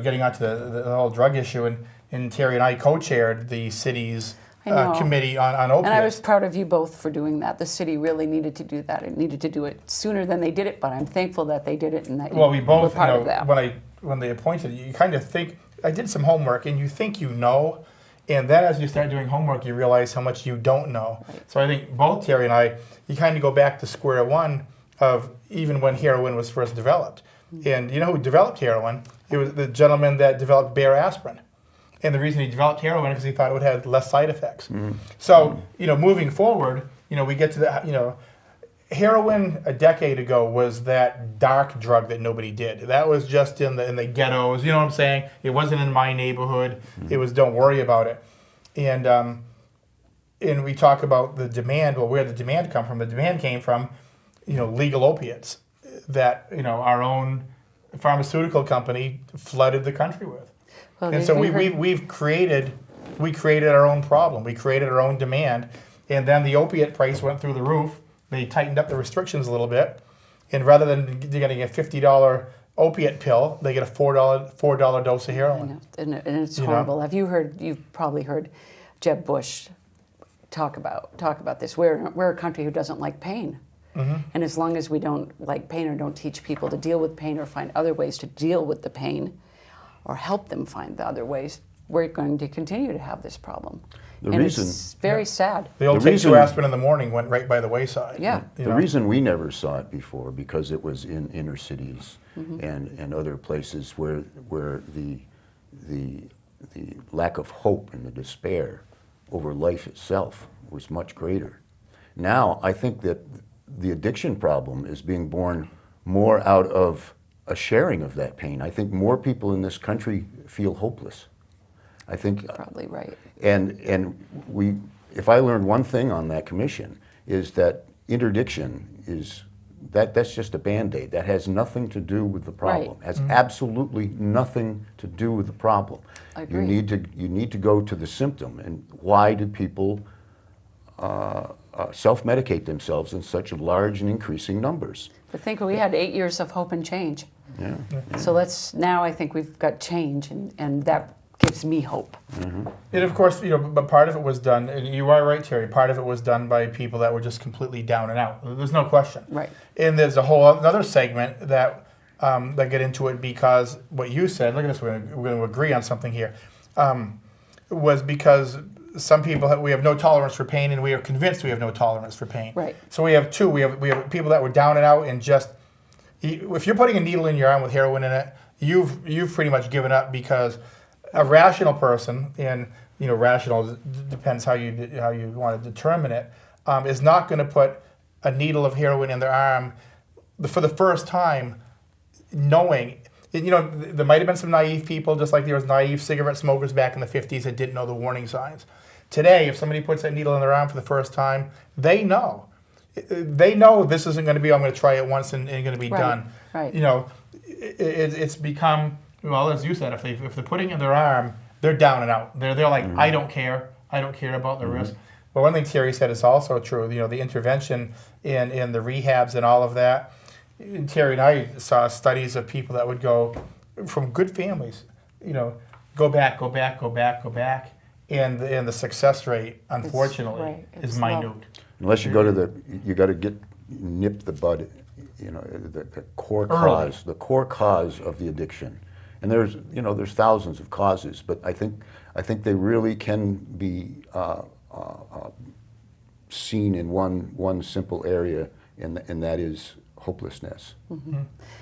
getting onto the whole drug issue, and Terry and I co-chaired the city's I know. committee on opiates. And I was proud of you both for doing that. The city really needed to do that. It needed to do it sooner than they did it, but I'm thankful that they did it and that Well, we you both, were part of that. when they appointed you kind of think, I did some homework, and you think and then as you start doing homework, you realize how much you don't know. Right. So I think both Terry and I, you kind of go back to square one of even when heroin was first developed. Mm-hmm. And you know who developed heroin? It was the gentleman that developed Bayer aspirin. And the reason he developed heroin is because he thought it would have less side effects. Mm-hmm. So, moving forward, we get to the, heroin a decade ago was that dark drug that nobody did. That was just in the ghettos, you know what I'm saying? It wasn't in my neighborhood. Mm-hmm. It was don't worry about it. And we talk about the demand, well, where did the demand come from? The demand came from, legal opiates that, our own pharmaceutical company flooded the country with. Well, And they- so they heard- we created our own problem. We created our own demand, and then the opiate price went through the roof. They tightened up the restrictions a little bit, and rather than getting a $50 opiate pill, they get a $4 dose of I heroin. know, and it's You know? horrible. You've probably heard Jeb Bush talk about this. We're a country who doesn't like pain. And as long as we don't like pain or don't teach people to deal with pain or find other ways to deal with the pain or help them find the other ways, we're going to continue to have this problem. The and reason- it's very sad. The old The take reason- two aspirin in the morning went right by the wayside. Yeah. You The know? reason we never saw it before, because it was in inner cities and other places where the lack of hope and the despair over life itself was much greater. Now, I think that the addiction problem is being born more out of a sharing of that pain. I think more people in this country feel hopeless. I think Probably right. and if I learned one thing on that commission is that interdiction is that's just a Band-Aid. That has nothing to do with the problem. Right. Has absolutely nothing to do with the problem. I You agree. need to go to the symptom. And why do people self-medicate themselves in such large and increasing numbers? But think we had 8 years of hope and change. Yeah. So now I think we've got change, and that gives me hope. And of course, but part of it was done, and you are right, Terry, part of it was done by people that were just completely down and out. There's no question. Right. And there's a whole another segment that get into it because what you said, look at this, we're going to agree on something here, was because some people, we have no tolerance for pain, and we are convinced we have no tolerance for pain. Right. So we have two. We have people that were down and out and just, if you're putting a needle in your arm with heroin in it, you've pretty much given up, because a rational person, and rational depends how you want to determine it, is not going to put a needle of heroin in their arm for the first time, knowing. There might have been some naive people, just like there was naive cigarette smokers back in the 50s that didn't know the warning signs. Today, if somebody puts that needle in their arm for the first time, they know. They know this isn't going to be, I'm going to try it once and going to be Right, done. right. It's become, well, as you said, if they're putting it in their arm, they're down and out. They're like, I don't care about the risk. But one thing Terry said is also true. The intervention in the rehabs and all of that. And Terry and I saw studies of people that would go from good families, go back, and the success rate, unfortunately, right, is it's low. minute. Unless you go to you got to nip the bud, the core Early. core cause of the addiction. And there's thousands of causes, but I think they really can be seen in one simple area, and that is hopelessness.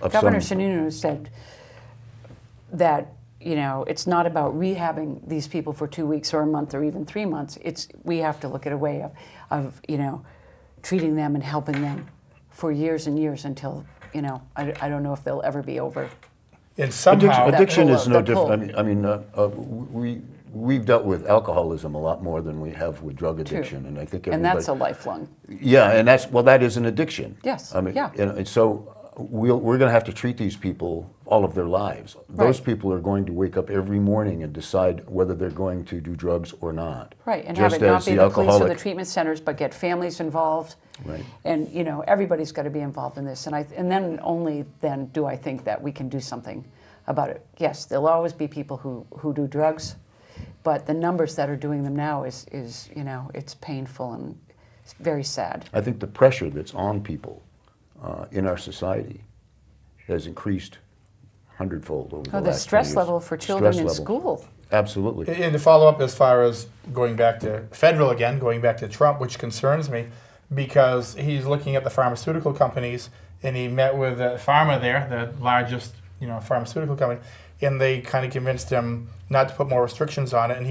Of Governor some- Sununu said that it's not about rehabbing these people for 2 weeks or a month or even 3 months. We have to look at a way of treating them and helping them for years and years until I don't know if they'll ever be over. And somehow, Addiction is no that pull. different. I mean, we've dealt with alcoholism a lot more than we have with drug addiction, and I think And everybody. that's a lifelong. Yeah, and that is an addiction. Yes, I mean, yeah. and so we're going to have to treat these people all of their lives. Those Right. people are going to wake up every morning and decide whether they're going to do drugs or not. Right, and Just have it not as be the police or the alcoholic- treatment centers, but get families involved. Right. And everybody's got to be involved in this, and then only then do I think that we can do something about it. Yes, there'll always be people who do drugs, but the numbers that are doing them now is it's painful and it's very sad. I think the pressure that's on people in our society has increased hundredfold over the Oh, last the 20 stress years. level for children Stress in level. school. Absolutely. and to follow up as far as going back to federal again, going back to Trump, which concerns me, because he's looking at the pharmaceutical companies, and he met with Pharma there, the largest pharmaceutical company, and they kind of convinced him not to put more restrictions on it, and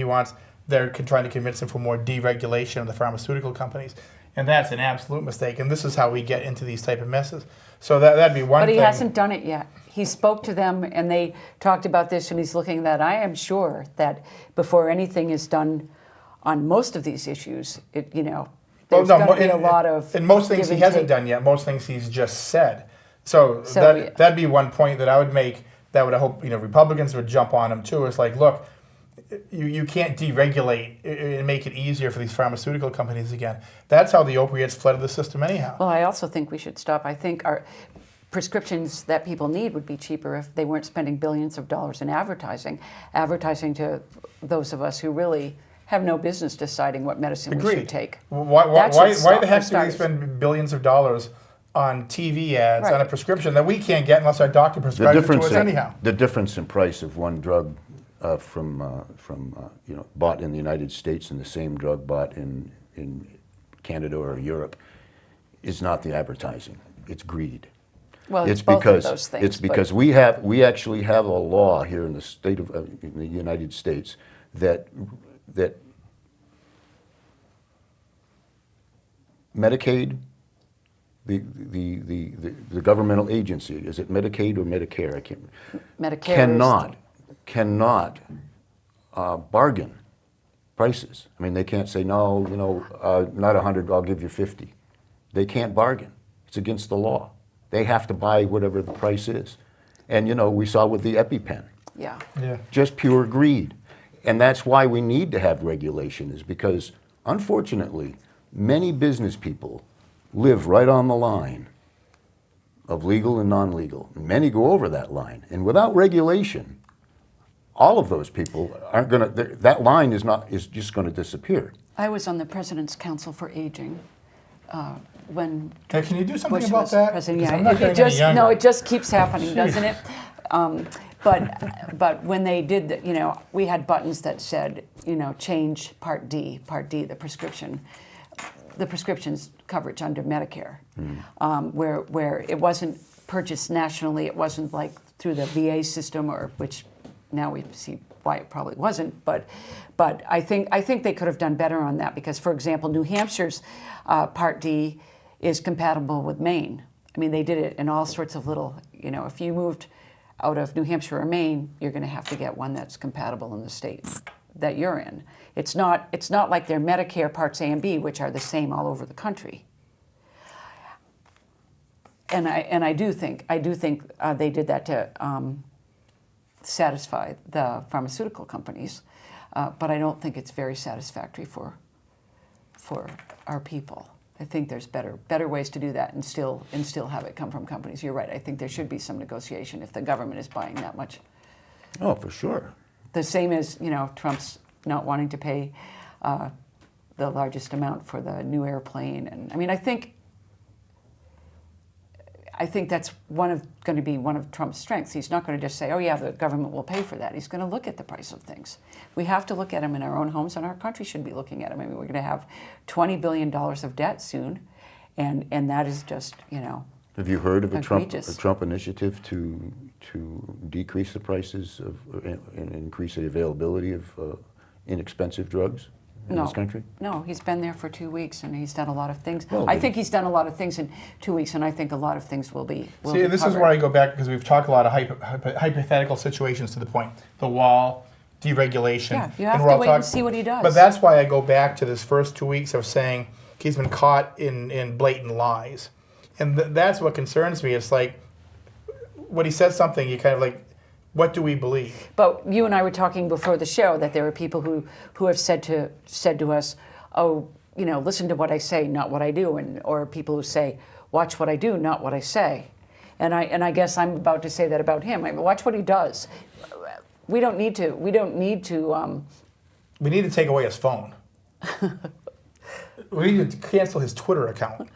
they're trying to convince him for more deregulation of the pharmaceutical companies, and that's an absolute mistake. And this is how we get into these type of messes. So that'd be one But thing. he hasn't done it yet. He spoke to them and they talked about this, and he's looking at that. I am sure that before anything is done on most of these issues, there's going to be a lot of and most things give he and hasn't take. done yet. Most things he's just said. So So, that'd be one point that I would make. that would I hope Republicans would jump on them too. It's like, look, you can't deregulate and make it easier for these pharmaceutical companies again. That's how the opiates flooded the system anyhow. Well, I also think we should stop. I think our prescriptions that people need would be cheaper if they weren't spending billions of dollars in advertising to those of us who really have no business deciding what medicine we should take. Why That should the heck stop do we for spend billions of dollars on TV ads Right. on a prescription that we can't get unless our doctor prescribes it to us anyhow? The difference in price of one drug bought in the United States and the same drug bought in Canada or Europe is not the advertising. It's greed. Well, it's both of those things. It's because we actually have a law here in the state of in the United States that Medicaid, the governmental agency, is it Medicaid or Medicare? I can't. Medicare Cannot bargain prices. I mean, they can't say no. Not 100. I'll give you 50. They can't bargain. It's against the law. They have to buy whatever the price is. And we saw with the EpiPen. Yeah. Just pure greed. And that's why we need to have regulation, is because, unfortunately, many business people live right on the line of legal and non-legal. Many go over that line. And without regulation, all of those people aren't going to, that line is just going to disappear. I was on the President's Council for Aging when Hey, can you do something Bush about was that? president. 'Cause Yeah, I'm not getting any younger. no, it just keeps happening, doesn't it? But when they did, we had buttons that said, change Part D, the prescriptions coverage under Medicare, where it wasn't purchased nationally. It wasn't like through the VA system, or which now we see why it probably wasn't. But I think they could have done better on that, because, for example, New Hampshire's Part D is compatible with Maine. I mean, they did it in all sorts of little, if you moved out of New Hampshire or Maine, you're going to have to get one that's compatible in the state that you're in. It's not like their Medicare Parts A and B, which are the same all over the country. And I do think they did that to satisfy the pharmaceutical companies, but I don't think it's very satisfactory for our people. I think there's better ways to do that and still have it come from companies. You're right. I think there should be some negotiation if the government is buying that much. Oh, for sure. The same as Trump's not wanting to pay the largest amount for the new airplane, and I mean I think that's going to be one of Trump's strengths. He's not going to just say, "Oh yeah, the government will pay for that." He's going to look at the price of things. We have to look at them in our own homes, and our country should be looking at them. I mean, we're going to have $20 billion of debt soon, and that is just Have you heard of a egregious. Trump initiative to decrease the prices and increase the availability of inexpensive drugs in this country? No, he's been there for 2 weeks, and he's done a lot of things. Well, I think he's done a lot of things in 2 weeks, and I think a lot of things will be See, this is covered. where I go back, because we've talked a lot of hypothetical situations to the point. The wall, deregulation. Yeah, you have we're to all wait and see what he does. But that's why I go back to this first 2 weeks of saying he's been caught in blatant lies. And that's what concerns me. It's like, when he says something, you kind of like, what do we believe? But you and I were talking before the show that there are people who have said to us, "Oh, listen to what I say, not what I do," or people who say, "Watch what I do, not what I say." And I guess I'm about to say that about him. I mean, watch what he does. We don't need to. We need to take away his phone. We need to cancel his Twitter account.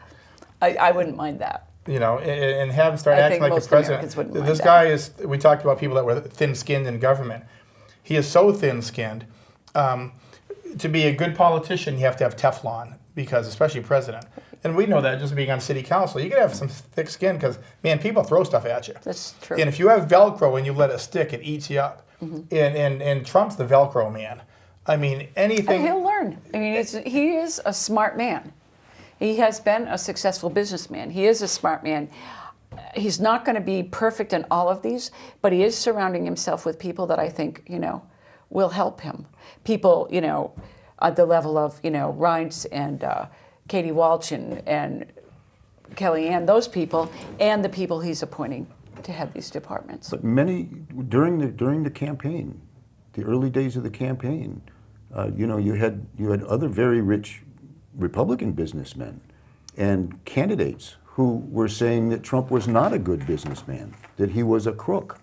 I wouldn't mind that. And have him start I acting think like the most president. Americans wouldn't mind This that. guy is, we talked about people that were thin-skinned in government. He is so thin-skinned. To be a good politician, you have to have Teflon, because especially president. And we know that just being on city council. You got to have some thick skin, because, man, people throw stuff at you. That's true. And if you have Velcro and you let it stick, it eats you up. Mm-hmm. And Trump's the Velcro man. I mean, anything. And he'll learn. I mean, he is a smart man. He has been a successful businessman. He is a smart man. He's not going to be perfect in all of these, but he is surrounding himself with people that I think, will help him. People, at the level of, Reince and Katie Walsh and Kellyanne, those people, and the people he's appointing to head these departments. But many, during the campaign, the early days of the campaign, you know, you had other very rich Republican businessmen and candidates who were saying that Trump was not a good businessman, that he was a crook,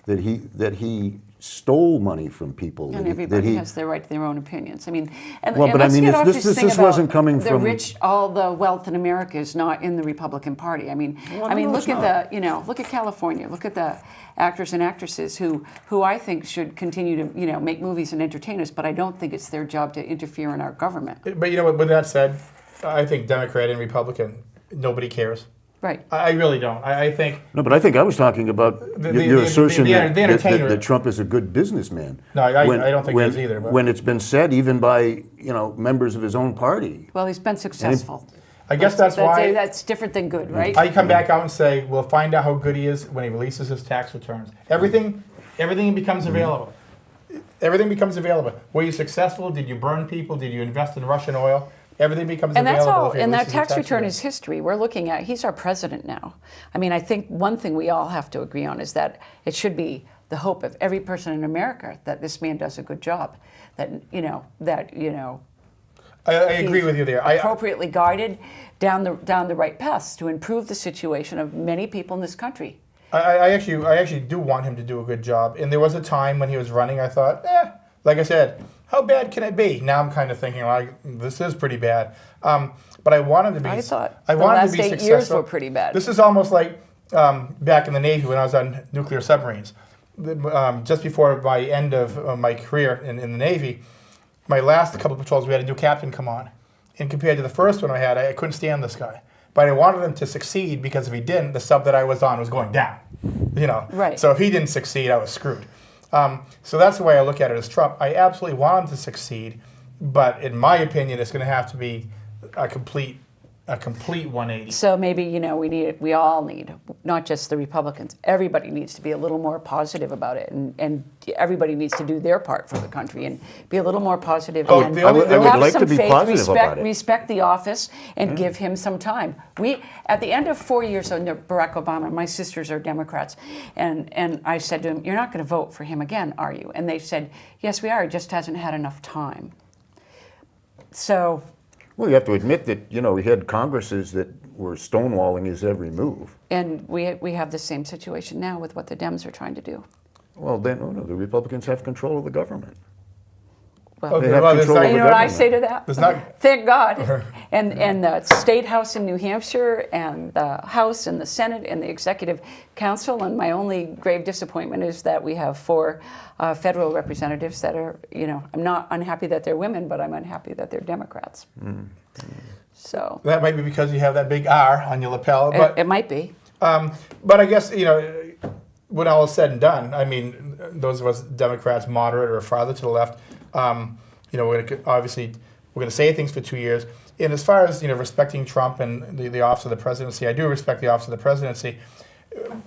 that he stole money from people. And that everybody has their right to their own opinions. I mean, and, Well, and but I let's mean, get off this thing wasn't about coming the from- rich. All the wealth in America is not in the Republican Party. I mean, Well, I mean, no, look it's at not. the, you know, look at California. Look at the actors and actresses who I think should continue to, you know, make movies and entertain us. But I don't think it's their job to interfere in our government. But you know what? With that said, I think Democrat and Republican, nobody cares. Right. I really don't. I think No, but I think I was talking about your assertion the that entertainer. Trump is a good businessman. No, I don't think he is either, but- When it's been said even by, you know, members of his own party. Well, he's been successful. I guess that's why That's different than good, right? I come back out and say we'll find out how good he is when he releases his tax returns. Everything becomes available. Everything becomes available. Were you successful? Did you burn people? Did you invest in Russian oil? Everything becomes And that's available. all. if he And that releases the tax return is history. We're looking at. He's our president now. I mean, I think one thing we all have to agree on is that it should be the hope of every person in America that this man does a good job. That you know. I agree with you there. Appropriately guided down the right paths to improve the situation of many people in this country. I actually do want him to do a good job. And there was a time when he was running, I thought, like I said, how bad can it be? Now I'm kind of thinking, like, this is pretty bad. But I want him to be. I thought I the want him last to be 8 successful. years were pretty bad. This is almost like back in the Navy when I was on nuclear submarines. Just before my end of my career in the Navy, my last couple of patrols, we had a new captain come on. And compared to the first one I had, I couldn't stand this guy. But I wanted him to succeed because if he didn't, the sub that I was on was going down. You know. Right. So if he didn't succeed, I was screwed. So that's the way I look at it as Trump. I absolutely want him to succeed, but in my opinion, it's going to have to be a complete 180. So maybe, you know, we all need, not just the Republicans, everybody needs to be a little more positive about it, and everybody needs to do their part for the country and be a little more positive. Oh, and I would have like some to be faith, positive about it. respect the office, and give him some time. At the end of 4 years under Barack Obama, my sisters are Democrats, and I said to them, "You're not going to vote for him again, are you?" And they said, "Yes, we are. He just hasn't had enough time." So. Well, you have to admit that, you know, we had Congresses that were stonewalling his every move. And we have the same situation now with what the Dems are trying to do. Well, then, the Republicans have control of the government. Well, Okay, They have well, there's control not- of you the know what I government. say to that? There's not- Thank God. And the State House in New Hampshire and the House and the Senate and the Executive Council. And my only grave disappointment is that we have 4 federal representatives that are, you know, I'm not unhappy that they're women, but I'm unhappy that they're Democrats. So That might be because you have that big R on your lapel, but it might be. but I guess, you know, when all is said and done, I mean, those of us Democrats, moderate or farther to the left, you know, we're going to say things for 2 years. And as far as, you know, respecting Trump and the office of the presidency, I do respect the office of the presidency.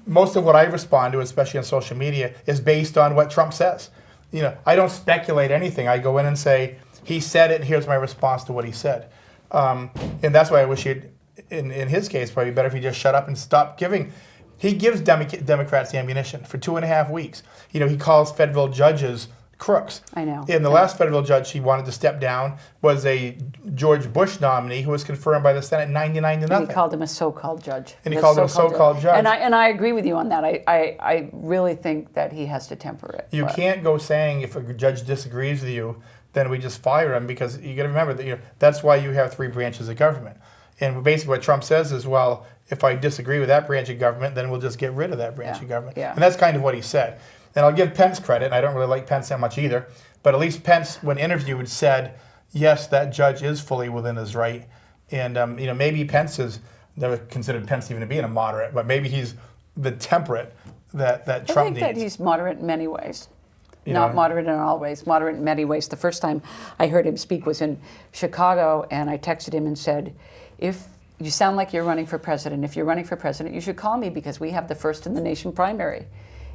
Most of what I respond to, especially on social media, is based on what Trump says. You know, I don't speculate anything. I go in and say, he said it, and here's my response to what he said. And that's why I wish he'd, in his case, probably better if he just shut up and stop giving. He gives Democrats the ammunition for 2.5 weeks. You know, he calls federal judges crooks. I know. And the last federal judge he wanted to step down was a George Bush nominee who was confirmed by the Senate 99 to nothing. And he called him a so-called judge. And he called him a so-called judge. And I agree with you on that. I really think that he has to temper it. You but- can't go saying if a judge disagrees with you, then we just fire him, because you got to remember that, you know, that's why you have 3 branches of government. And basically what Trump says is, well, if I disagree with that branch of government, then we'll just get rid of that branch of government. Yeah. And that's kind of what he said. And I'll give Pence credit, and I don't really like Pence that much either, but at least Pence, when interviewed, said, yes, that judge is fully within his right. And, you know, maybe Pence is, never considered Pence even to be a moderate, but maybe he's the temperate that Trump I think needs. that he's moderate in many ways. You Not know? moderate in all ways, moderate in many ways. The first time I heard him speak was in Chicago, and I texted him and said, if you sound like you're running for president, if you're running for president, you should call me, because we have the first in the nation primary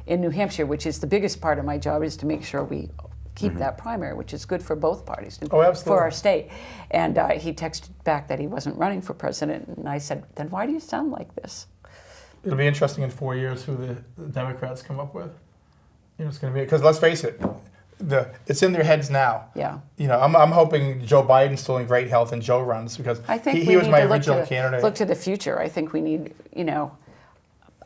in New Hampshire, which is the biggest part of my job, is to make sure we keep that primary, which is good for both parties and Oh, absolutely. for our state. And he texted back that he wasn't running for president, and I said, then why do you sound like this? It'll be interesting in 4 years who the Democrats come up with. It's going to be, because let's face it, it's in their heads now. Yeah. I'm hoping Joe Biden's still in great health and Joe runs, because I think he we was need my to original candidate. look to the future. I think we need,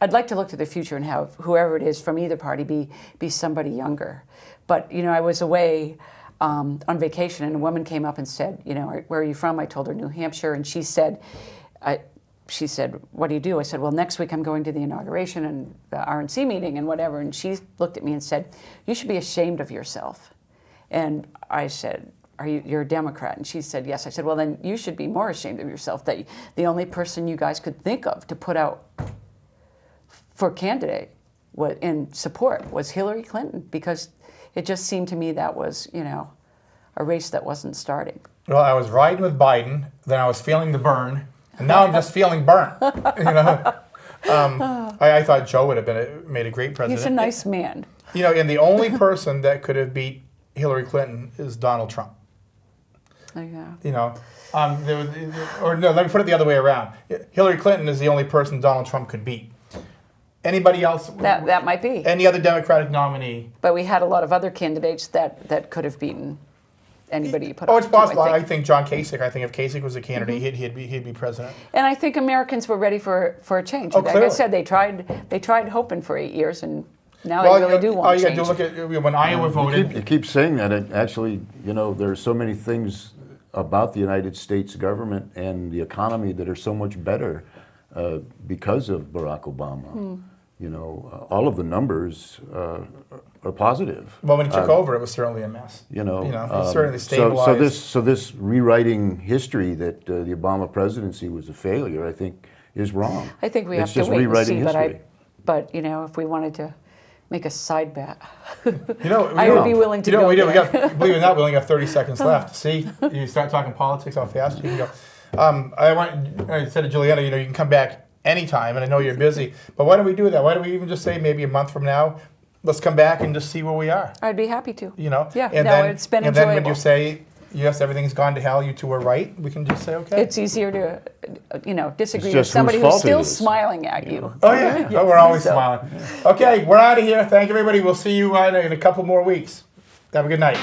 I'd like to look to the future and have whoever it is from either party be somebody younger. But, I was away on vacation, and a woman came up and said, where are you from? I told her New Hampshire, and she said, what do you do? I said, well, next week I'm going to the inauguration and the RNC meeting and whatever. And she looked at me and said, you should be ashamed of yourself. And I said, you're a Democrat? And she said, yes. I said, well, then you should be more ashamed of yourself that the only person you guys could think of to put out for candidate in support was Hillary Clinton, because it just seemed to me that was, a race that wasn't starting. Well, I was riding with Biden, then I was feeling the burn, and now I'm just feeling burnt. I thought Joe would have made a great president. He's a nice man. And the only person that could have beat Hillary Clinton is Donald Trump. Oh, yeah. Or no, let me put it the other way around. Hillary Clinton is the only person Donald Trump could beat. Anybody else? That might be. Any other Democratic nominee? But we had a lot of other candidates that could have beaten anybody you put up. Oh, it's possible. I I think. think John Kasich. I think if Kasich was a candidate, he'd be president. And I think Americans were ready for a change. Oh, Like I clearly. said, they tried hoping for 8 years, and now they really do want all you change. got to look at when Iowa voted. You keep saying that. And actually, there are so many things about the United States government and the economy that are so much better because of Barack Obama. All of the numbers are positive. Well, when he took over, it was certainly a mess. He certainly stabilized. So this rewriting history that the Obama presidency was a failure, I think, is wrong. I think we It's have to just wait and rewriting see. history. But if we wanted to make a side bet, I would be willing to go we there. got, believe it or not, we only got 30 seconds left. See, you start talking politics, how fast you can go. I said to Juliana, you can come back anytime, and I know you're busy, but why don't we do that? Why don't we even just say maybe a month from now, let's come back and just see where we are? I'd be happy to. Yeah, It's been and then when enjoyable. you say, yes, everything's gone to hell, you two are right, we can just say, okay. It's easier to, disagree It's with just somebody whose who's fault it still is. smiling at you. Oh, yeah. Oh, we're always So- smiling. Okay, we're out of here. Thank you, everybody. We'll see you in a couple more weeks. Have a good night.